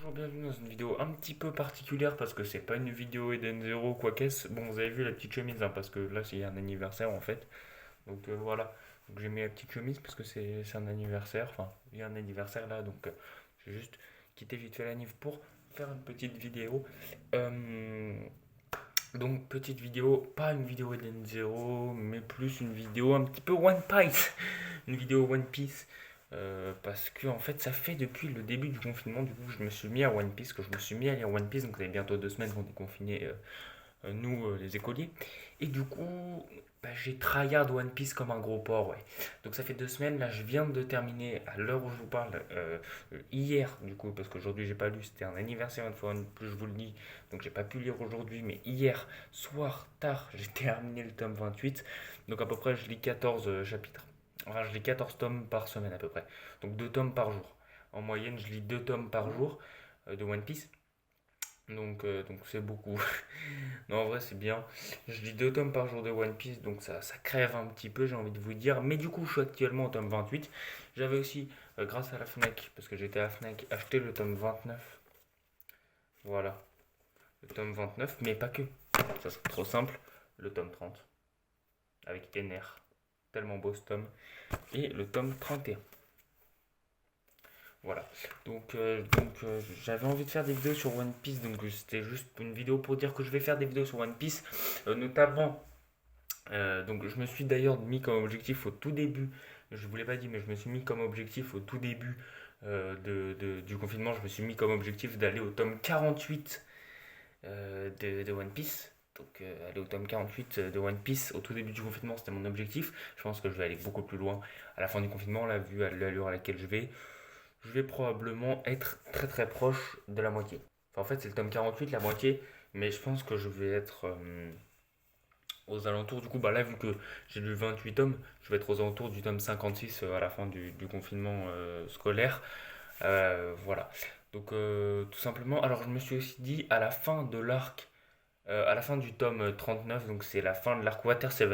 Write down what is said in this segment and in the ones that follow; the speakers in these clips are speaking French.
Bonjour, bienvenue dans une vidéo un petit peu particulière parce que c'est pas une vidéo Eden Zero quoi qu'est-ce. Bon, vous avez vu la petite chemise hein, parce que là c'est un anniversaire en fait. Donc voilà, donc j'ai mis la petite chemise parce que c'est un anniversaire. Enfin, il y a un anniversaire là donc j'ai juste quitté vite fait la Nive pour faire une petite vidéo. Euh, donc petite vidéo, pas une vidéo Eden Zero mais plus une vidéo un petit peu One Piece. Une vidéo One Piece. Parce que en fait ça fait depuis le début du confinement du coup je me suis mis à One Piece, que je me suis mis à lire One Piece, donc ça fait bientôt 2 semaines qu'on est confinés nous les écoliers, et du coup bah, j'ai tryhard One Piece comme un gros porc, ouais. Donc ça fait 2 semaines, là je viens de terminer à l'heure où je vous parle, hier du coup, parce qu'aujourd'hui j'ai pas lu, c'était un anniversaire une fois de plus je vous le dis, donc j'ai pas pu lire aujourd'hui, mais hier soir tard j'ai terminé le tome 28, donc à peu près je lis 14 chapitres. Enfin, je lis 14 tomes par semaine à peu près. Donc 2 tomes par jour. En moyenne, je lis 2 tomes par jour de One Piece. Donc c'est beaucoup. Non, en vrai, c'est bien. Je lis 2 tomes par jour de One Piece, donc ça crève un petit peu, j'ai envie de vous dire. Mais du coup, je suis actuellement au tome 28. J'avais aussi, grâce à la Fnac, parce que j'étais à la Fnac, acheté le tome 29. Voilà, le tome 29, mais pas que. Ça serait trop simple. Le tome 30, avec Ener. Tellement beau ce tome. Et le tome 31. Voilà. Donc j'avais envie de faire des vidéos sur One Piece, donc c'était juste une vidéo pour dire que je vais faire des vidéos sur One Piece, notamment. Donc je me suis d'ailleurs mis comme objectif au tout début, je vous l'ai pas dit, mais je me suis mis comme objectif au tout début du confinement, je me suis mis comme objectif d'aller au tome 48 de One Piece. Donc aller au tome 48 de One Piece au tout début du confinement, c'était mon objectif. Je pense que je vais aller beaucoup plus loin à la fin du confinement, là, vu à l'allure à laquelle je vais probablement être très très proche de la moitié. Enfin, en fait, c'est le tome 48, la moitié, mais je pense que je vais être aux alentours. Du coup, bah là, vu que j'ai lu 28 tomes, je vais être aux alentours du tome 56 à la fin du confinement scolaire. Voilà. Donc, tout simplement. Alors, je me suis aussi dit, à la fin de l'arc, à la fin du tome 39, donc c'est la fin de l'arc Water 7,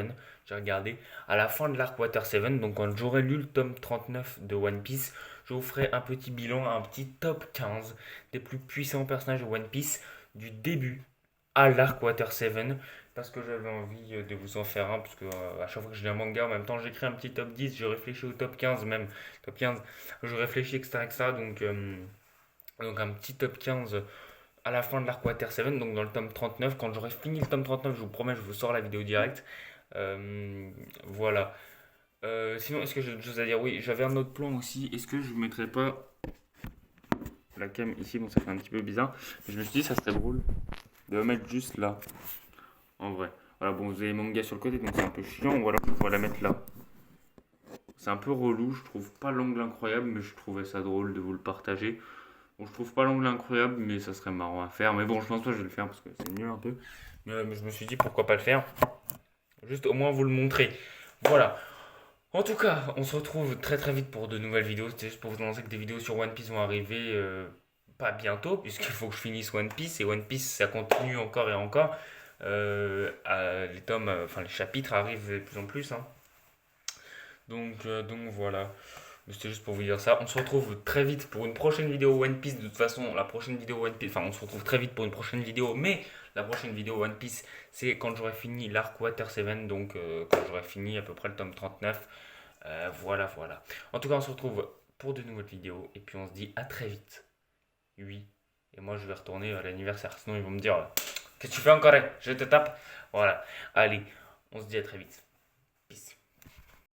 j'ai regardé, à la fin de l'arc Water 7, donc quand j'aurai lu le tome 39 de One Piece, je vous ferai un petit bilan, un petit top 15 des plus puissants personnages de One Piece du début à l'arc Water 7, parce que j'avais envie de vous en faire un, parce que à chaque fois que je lis un manga, en même temps j'écris un petit top 10, je réfléchis au top 15 même, top 15, je réfléchis, etc. etc. Donc un petit top 15 à la fin de l'arc Water 7, donc dans le tome 39. Quand j'aurai fini le tome 39, je vous promets, je vous sors la vidéo directe. Voilà. Sinon, est-ce que j'ai d'autres choses à dire? Oui, j'avais un autre plan aussi. Est-ce que je ne mettrais pas la cam ici? Bon, ça fait un petit peu bizarre. Mais je me suis dit, ça serait drôle de la mettre juste là. En vrai. Voilà, bon, vous avez mon manga sur le côté, donc c'est un peu chiant. Voilà, on va la mettre là. C'est un peu relou, je trouve pas l'angle incroyable, mais je trouvais ça drôle de vous le partager. Bon, je trouve pas l'angle incroyable, mais ça serait marrant à faire. Mais bon, je pense pas que je vais le faire parce que c'est mieux un peu. Mais je me suis dit pourquoi pas le faire. Juste au moins vous le montrer. Voilà. En tout cas, on se retrouve très très vite pour de nouvelles vidéos. C'était juste pour vous annoncer que des vidéos sur One Piece vont arriver pas bientôt, puisqu'il faut que je finisse One Piece. Et One Piece, ça continue encore et encore. Les tomes, enfin les chapitres arrivent de plus en plus, hein. Donc voilà. C'était juste pour vous dire ça. On se retrouve très vite pour une prochaine vidéo One Piece. De toute façon, la prochaine vidéo One Piece, enfin, on se retrouve très vite pour une prochaine vidéo. Mais la prochaine vidéo One Piece, c'est quand j'aurai fini l'arc Water 7. Donc, quand j'aurai fini à peu près le tome 39. Voilà, voilà. En tout cas, on se retrouve pour de nouvelles vidéos. Et puis, on se dit à très vite. Oui. Et moi, je vais retourner à l'anniversaire. Sinon, ils vont me dire qu'est-ce que tu fais encore? Je te tape. Voilà. Allez, on se dit à très vite.